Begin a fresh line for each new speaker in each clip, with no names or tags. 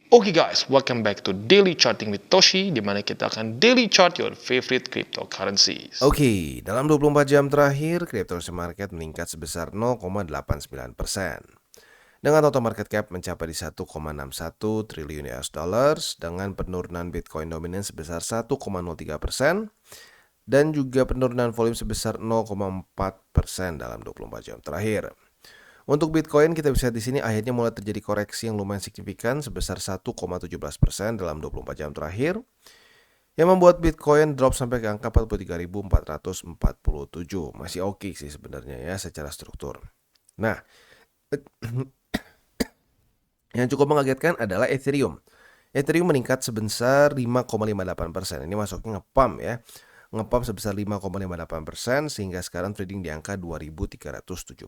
Oke guys, welcome back to Daily Charting with Toshi, di mana kita akan daily chart your favorite cryptocurrencies.
Oke, dalam 24 jam terakhir, cryptocurrency market meningkat sebesar 0,89%. Dengan total market cap mencapai di 1,61 triliun US dollars dengan penurunan Bitcoin dominan sebesar 1,03% dan juga penurunan volume sebesar 0,4% dalam 24 jam terakhir. Untuk Bitcoin kita bisa di sini akhirnya mulai terjadi koreksi yang lumayan signifikan sebesar 1,17% dalam 24 jam terakhir yang membuat Bitcoin drop sampai ke angka 43.447. Masih oke sih sebenarnya ya secara struktur. Nah, yang cukup mengagetkan adalah Ethereum. Ethereum meningkat sebesar 5,58%. Ini masuknya ngepump ya. Ngepump sebesar 5,58% sehingga sekarang trading di angka 2.371.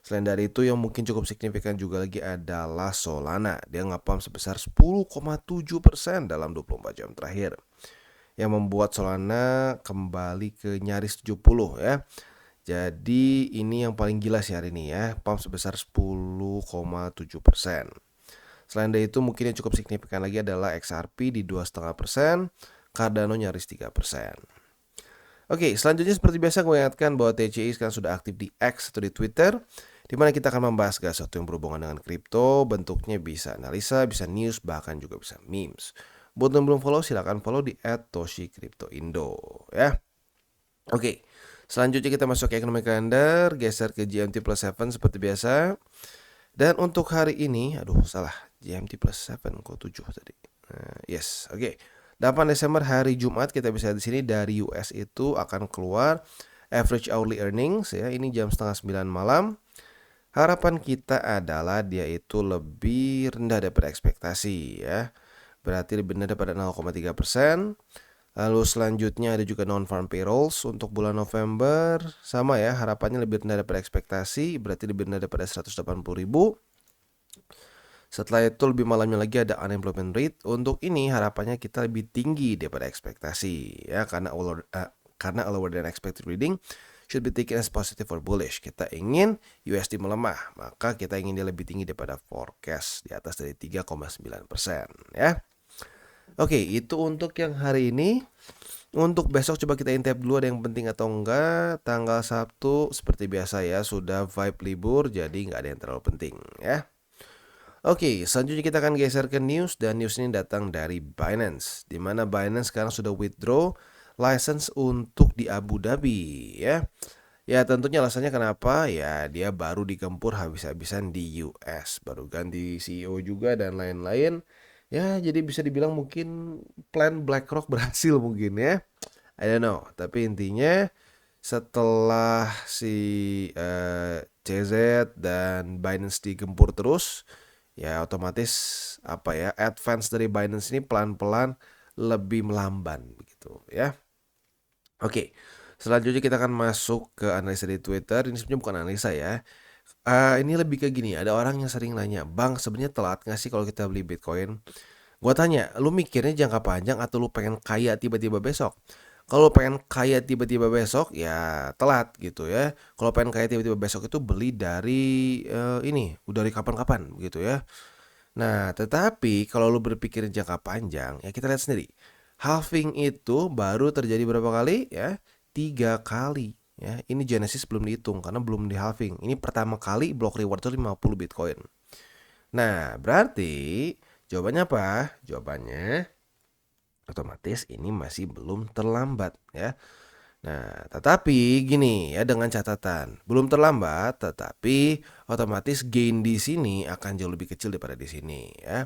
Selain dari itu yang mungkin cukup signifikan juga lagi adalah Solana. Dia ngepump sebesar 10,7% dalam 24 jam terakhir. Yang membuat Solana kembali ke nyaris 70 ya. Jadi ini yang paling gila sih hari ini ya, pump sebesar 10,7%. Selain dari itu mungkin yang cukup signifikan lagi adalah XRP di 2,5%, Cardano nyaris 3%. Oke, selanjutnya seperti biasa gue ingatkan bahwa TCI sekarang sudah aktif di X atau di Twitter, di mana kita akan membahas segala sesuatu yang berhubungan dengan kripto. Bentuknya bisa analisa, bisa news, bahkan juga bisa memes. Buat yang belum follow, silahkan follow di @toshicryptoindo ya. Oke, selanjutnya kita masuk ke ekonomi kalender, geser ke GMT plus 7 seperti biasa. Dan untuk hari ini, GMT plus 7 kok 7 tadi. Yes, oke. 8 Desember hari Jumat kita bisa di sini dari US itu akan keluar average hourly earnings ya. Ini jam setengah 9 malam. Harapan kita adalah dia itu lebih rendah daripada ekspektasi ya. Berarti lebih rendah daripada 0,3%. Lalu selanjutnya ada juga non-farm payrolls untuk bulan November. Sama ya, harapannya lebih rendah daripada ekspektasi, berarti lebih rendah daripada 180.000. Setelah itu lebih malamnya lagi ada unemployment rate. Untuk ini harapannya kita lebih tinggi daripada ekspektasi ya, karena lower than expected reading should be taken as positive or bullish. Kita ingin USD melemah, maka kita ingin dia lebih tinggi daripada forecast di atas dari 3,9% ya. Oke, itu untuk yang hari ini. Untuk besok coba kita intip dulu ada yang penting atau enggak. Tanggal Sabtu seperti biasa ya, sudah vibe libur jadi nggak ada yang terlalu penting ya. Oke, selanjutnya kita akan geser ke news, dan news ini datang dari Binance, di mana Binance sekarang sudah withdraw license untuk di Abu Dhabi ya. Ya tentunya alasannya kenapa ya, dia baru digempur habis-habisan di US, baru ganti CEO juga dan lain-lain. Ya jadi bisa dibilang mungkin plan BlackRock berhasil mungkin ya. I don't know, tapi intinya setelah si CZ dan Binance digempur terus, ya otomatis advance dari Binance ini pelan-pelan lebih melamban begitu ya. Oke, selanjutnya kita akan masuk ke analisa di Twitter. Ini sebenarnya bukan analisa ya. Ini lebih ke gini, ada orang yang sering nanya, Bang sebenarnya telat nggak sih kalau kita beli Bitcoin? Gua tanya, lu mikirnya jangka panjang atau lu pengen kaya tiba-tiba besok? Kalau pengen kaya tiba-tiba besok ya telat gitu ya. Kalau pengen kaya tiba-tiba besok itu beli dari dari kapan-kapan gitu ya. Nah, tetapi kalau lu berpikir jangka panjang, ya kita lihat sendiri. Halving itu baru terjadi berapa kali ya? 3 kali ya. Ini Genesis belum dihitung karena belum di halving. Ini pertama kali block reward itu 50 Bitcoin. Nah, berarti jawabannya apa? Jawabannya otomatis ini masih belum terlambat ya. Nah, tetapi gini ya, dengan catatan belum terlambat, tetapi otomatis gain di sini akan jauh lebih kecil daripada di sini ya.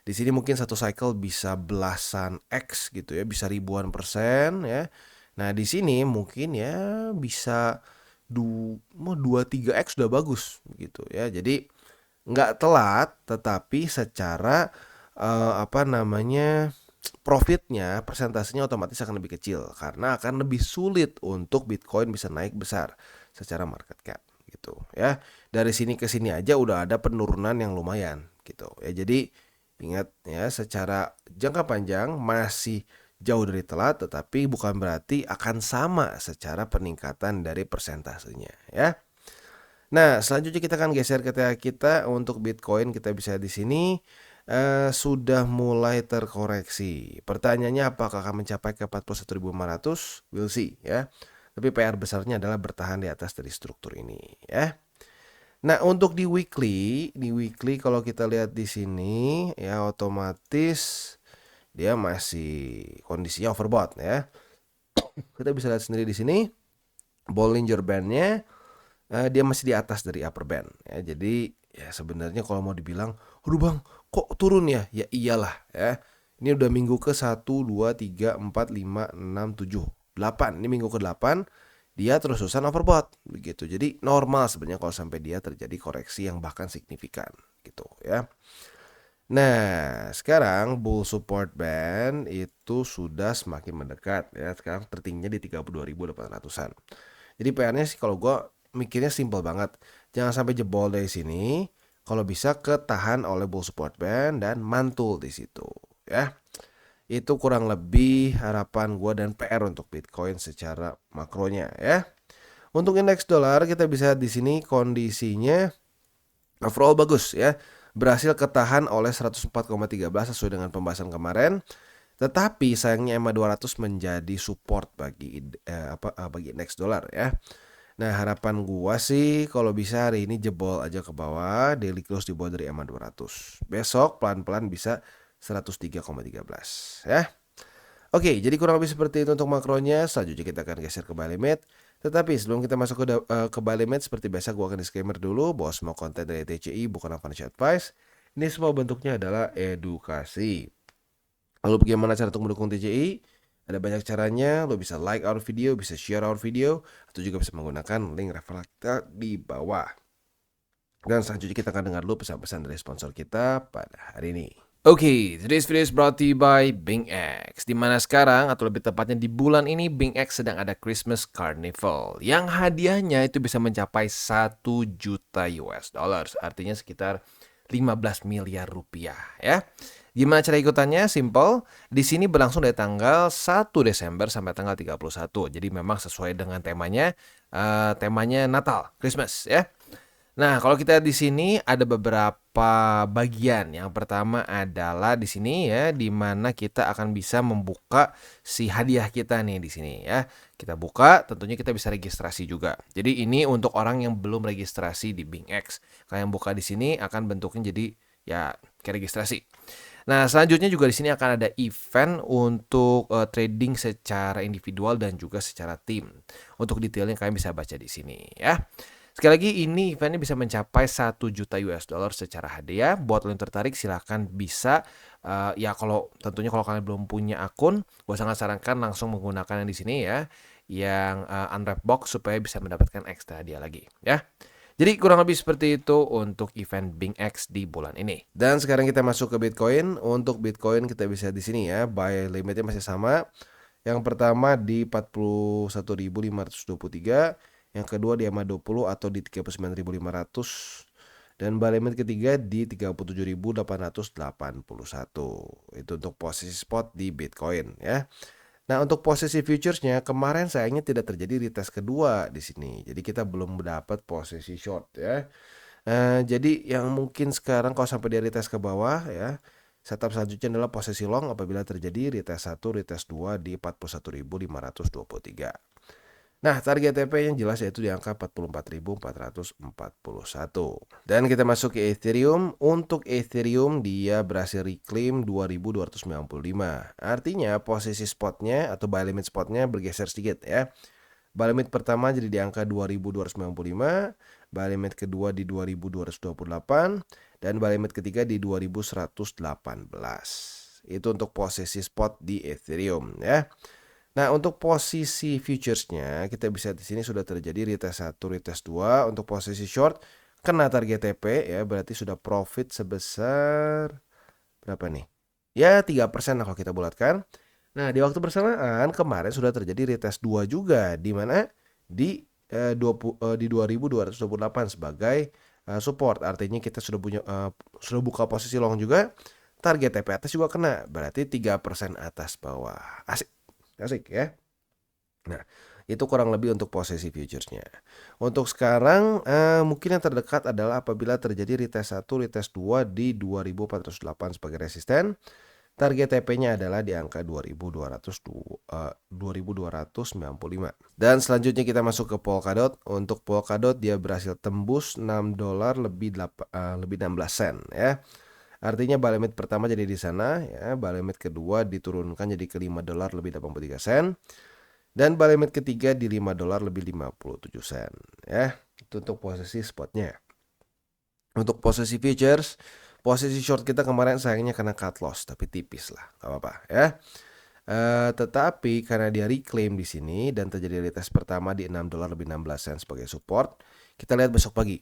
Di sini mungkin satu cycle bisa belasan X gitu ya, bisa ribuan persen ya. Nah, di sini mungkin ya bisa 2-3 X sudah bagus gitu ya. Jadi nggak telat, tetapi secara profitnya, persentasenya otomatis akan lebih kecil karena akan lebih sulit untuk Bitcoin bisa naik besar secara market cap gitu ya. Dari sini ke sini aja udah ada penurunan yang lumayan gitu ya. Jadi ingat ya, secara jangka panjang masih jauh dari telat, tetapi bukan berarti akan sama secara peningkatan dari persentasenya ya. Nah, selanjutnya kita akan geser ke TA kita untuk Bitcoin. Kita bisa di sini sudah mulai terkoreksi. Pertanyaannya apakah akan mencapai ke 41.500? We'll see ya. Tapi PR besarnya adalah bertahan di atas dari struktur ini ya. Nah, untuk di weekly kalau kita lihat di sini ya otomatis dia masih kondisinya overbought ya. Kita bisa lihat sendiri di sini Bollinger Band-nya dia masih di atas dari upper band ya. Jadi ya sebenarnya kalau mau dibilang, "Aduh Bang, kok turun ya?" Ya iyalah ya. Ini udah minggu ke 1 2 3 4 5 6 7 8. Ini minggu ke-8 dia terus-terusan overbought begitu. Jadi normal sebenarnya kalau sampai dia terjadi koreksi yang bahkan signifikan gitu ya. Nah, sekarang bull support band itu sudah semakin mendekat ya. Sekarang tertingginya di 32.800-an. Jadi PR-nya sih kalau gue mikirnya simple banget. Jangan sampai jebol dari sini. Kalau bisa ketahan oleh bull support band dan mantul di situ ya. Itu kurang lebih harapan gue dan PR untuk Bitcoin secara makronya ya. Untuk indeks dolar kita bisa di sini kondisinya overall bagus ya. Berhasil ketahan oleh 104,13 sesuai dengan pembahasan kemarin. Tetapi sayangnya EMA 200 menjadi support bagi bagi indeks dolar ya. Nah, harapan gua sih kalau bisa hari ini jebol aja ke bawah, daily close di bawah dari EMA 200. Besok pelan-pelan bisa 103,13 ya. Oke, jadi kurang lebih seperti itu untuk makronya. Selanjutnya kita akan geser ke buy limit. Tetapi sebelum kita masuk ke buy limit, seperti biasa gua akan disclaimer dulu bahwa semua konten dari TCI bukan financial advice. Ini semua bentuknya adalah edukasi. Lalu bagaimana cara untuk mendukung TCI? Ada banyak caranya. Lo bisa like our video, bisa share our video, atau juga bisa menggunakan link referral kita di bawah. Dan selanjutnya kita akan dengar dulu pesan-pesan dari sponsor kita pada hari ini. Oke, today's video is brought to you by BingX. Dimana sekarang, atau lebih tepatnya di bulan ini, BingX sedang ada Christmas Carnival. Yang hadiahnya itu bisa mencapai 1 juta US dollars. Artinya sekitar 15 miliar rupiah ya. Gimana cara ikutannya? Simple. Di sini berlangsung dari tanggal 1 Desember sampai tanggal 31. Jadi memang sesuai dengan temanya Natal, Christmas ya. Nah, kalau kita di sini ada beberapa bagian. Yang pertama adalah di sini ya, di mana kita akan bisa membuka si hadiah kita nih di sini ya. Kita buka, tentunya kita bisa registrasi juga. Jadi ini untuk orang yang belum registrasi di BingX. Kalau yang buka di sini akan bentuknya jadi ya kayak registrasi. Nah, selanjutnya juga di sini akan ada event untuk trading secara individual dan juga secara tim. Untuk detailnya kalian bisa baca di sini ya. Sekali lagi ini eventnya bisa mencapai 1 juta US dollar secara hadiah. Buat lo yang tertarik silahkan bisa ya tentunya kalau kalian belum punya akun, gue sangat sarankan langsung menggunakan yang di sini ya, yang unwrap box supaya bisa mendapatkan ekstra hadiah lagi ya. Jadi kurang lebih seperti itu untuk event BingX di bulan ini. Dan sekarang kita masuk ke Bitcoin. Untuk Bitcoin kita bisa di sini ya, buy limitnya masih sama. Yang pertama di 41.523. Yang kedua di EMA 20 atau di 39.500. Dan buy limit ketiga di 37.881. Itu untuk posisi spot di Bitcoin ya. Nah, untuk posisi futuresnya kemarin sayangnya tidak terjadi retest kedua di sini. Jadi kita belum mendapat posisi short ya. Jadi yang mungkin sekarang kalau sampai dia retest ke bawah ya, setup selanjutnya adalah posisi long apabila terjadi retest 1, retest 2 di 41.523. Nah, target TP yang jelas yaitu di angka 44.441. Dan kita masuk ke Ethereum. Untuk Ethereum dia berhasil reclaim 2.295. Artinya posisi spotnya atau buy limit spotnya bergeser sedikit ya. Buy limit pertama jadi di angka 2.295, buy limit kedua di 2.228, dan buy limit ketiga di 2.118. Itu untuk posisi spot di Ethereum ya. Nah, untuk posisi futuresnya kita bisa di sini sudah terjadi retest 1, retest 2. Untuk posisi short kena target TP ya, berarti sudah profit sebesar berapa nih? Ya 3% lah kalau kita bulatkan. Nah, di waktu bersamaan kemarin sudah terjadi retest 2 juga di mana di 2228 sebagai support. Artinya kita sudah buka posisi long juga. Target TP atas juga kena, berarti 3% atas bawah. Asik ya. Nah, Itu kurang lebih untuk posisi futuresnya. Untuk sekarang mungkin yang terdekat adalah apabila terjadi retest 1, retest 2 di 2408 sebagai resisten. Target TP-nya adalah di angka 2295. Dan selanjutnya kita masuk ke Polkadot. Untuk Polkadot dia berhasil tembus $6 lebih 16 sen ya. Artinya buy limit pertama jadi di sana ya, buy limit kedua diturunkan jadi ke $5 lebih 83 sen. Dan buy limit ketiga di $5 lebih 57 sen ya. Itu untuk posisi spotnya. Untuk posisi futures, posisi short kita kemarin sayangnya kena cut loss, tapi tipis lah, gak apa-apa ya. Tetapi karena dia reclaim di sini dan terjadi retest pertama di $6 lebih 16 sen sebagai support, kita lihat besok pagi.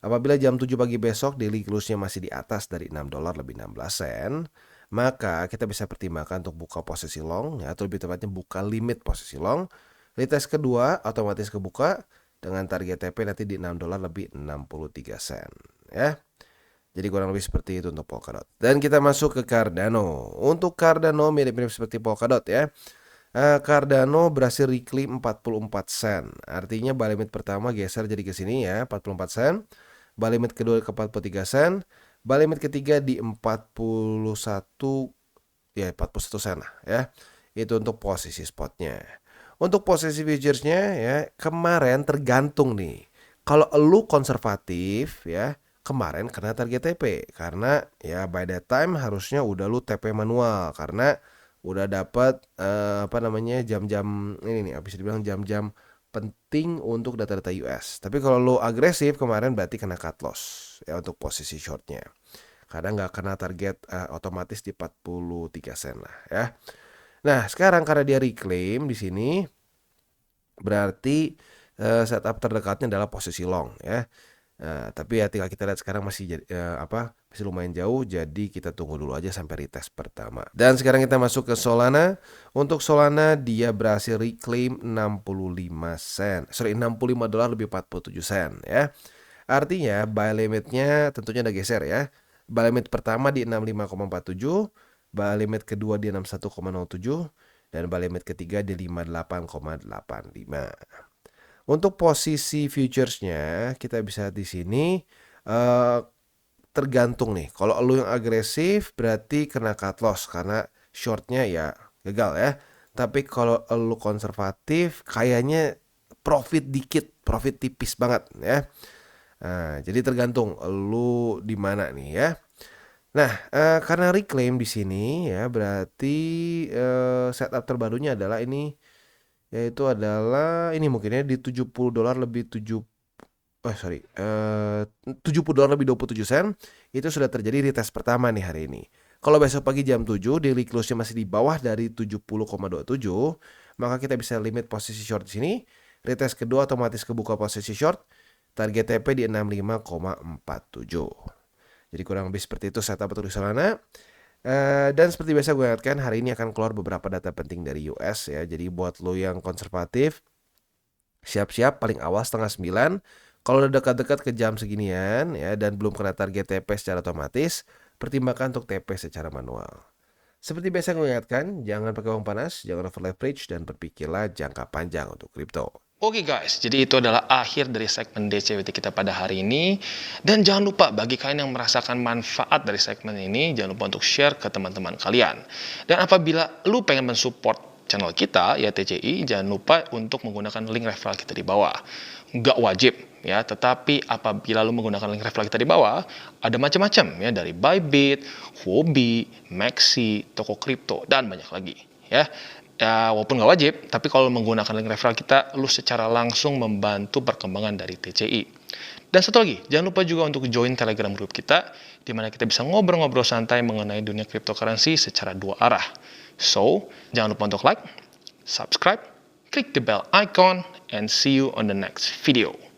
Apabila jam 7 pagi besok daily close-nya masih di atas dari $6 lebih 16 sen, maka kita bisa pertimbangkan untuk buka posisi long ya, atau lebih tepatnya buka limit posisi long. Retest kedua otomatis kebuka dengan target TP nanti di $6 lebih 63 sen ya. Jadi kurang lebih seperti itu untuk Polkadot. Dan kita masuk ke Cardano. Untuk Cardano mirip-mirip seperti Polkadot ya. Cardano berhasil reclaim 44 sen. Artinya buy limit pertama geser jadi ke sini ya, 44 sen. Buy limit kedua ke 43 sen. Buy limit ketiga di 41 sen lah ya. Itu untuk posisi spotnya. Untuk posisi futuresnya ya, kemarin tergantung nih. Kalau lu konservatif ya, kemarin kena target TP karena ya by that time harusnya udah lu TP manual karena udah dapat jam-jam ini nih, bisa dibilang jam-jam penting untuk data-data US. Tapi kalau lu agresif kemarin berarti kena cut loss ya untuk posisi shortnya. Kadang nggak kena target otomatis di 43 sen lah ya. Nah sekarang karena dia reclaim di sini berarti setup terdekatnya adalah posisi long ya. Tapi ya tinggal kita lihat sekarang masih masih lumayan jauh, jadi kita tunggu dulu aja sampai retest pertama. Dan sekarang kita masuk ke Solana. Untuk Solana dia berhasil reclaim 65 dolar lebih 47 sen ya. Artinya buy limitnya tentunya udah geser ya. Buy limit pertama di 65,47, buy limit kedua di 61,07, dan buy limit ketiga di 58,85. Untuk posisi futuresnya kita bisa di sini tergantung nih. Kalau lu yang agresif berarti kena cut loss karena shortnya ya gagal ya. Tapi kalau lu konservatif kayaknya profit dikit, profit tipis banget ya. Jadi tergantung lu di mana nih ya. Nah, karena reclaim di sini ya berarti setup terbarunya adalah ini, yaitu adalah ini mungkinnya di $70 lebih 70 dolar lebih 27 sen. Itu sudah terjadi retest pertama nih hari ini. Kalau besok pagi jam 7 daily close-nya masih di bawah dari 70,27, maka kita bisa limit posisi short di sini. Retest kedua otomatis kebuka posisi short. Target TP di 65,47. Jadi kurang lebih seperti itu setup untuk di Solana. Dan seperti biasa gue ingatkan hari ini akan keluar beberapa data penting dari US ya. Jadi buat lo yang konservatif, siap-siap paling awal 8:30. Kalau udah dekat-dekat ke jam seginian ya dan belum kena target TP secara otomatis, pertimbangkan untuk TP secara manual. Seperti biasa gue ingatkan, jangan pakai uang panas, jangan over leverage, dan berpikirlah jangka panjang untuk kripto.
Oke guys, jadi itu adalah akhir dari segmen DCWT kita pada hari ini. Dan jangan lupa bagi kalian yang merasakan manfaat dari segmen ini, jangan lupa untuk share ke teman-teman kalian. Dan apabila lu pengen mensupport channel kita, ya TCI, jangan lupa untuk menggunakan link referral kita di bawah. Nggak wajib ya, tetapi apabila lu menggunakan link referral kita di bawah, ada macam-macam ya, dari Bybit, Huobi, Maxi, toko kripto, dan banyak lagi ya. Ya, walaupun nggak wajib, tapi kalau menggunakan link referral kita, lu secara langsung membantu perkembangan dari TCI. Dan satu lagi, jangan lupa juga untuk join Telegram group kita, di mana kita bisa ngobrol-ngobrol santai mengenai dunia cryptocurrency secara dua arah. So, jangan lupa untuk like, subscribe, klik the bell icon, and see you on the next video.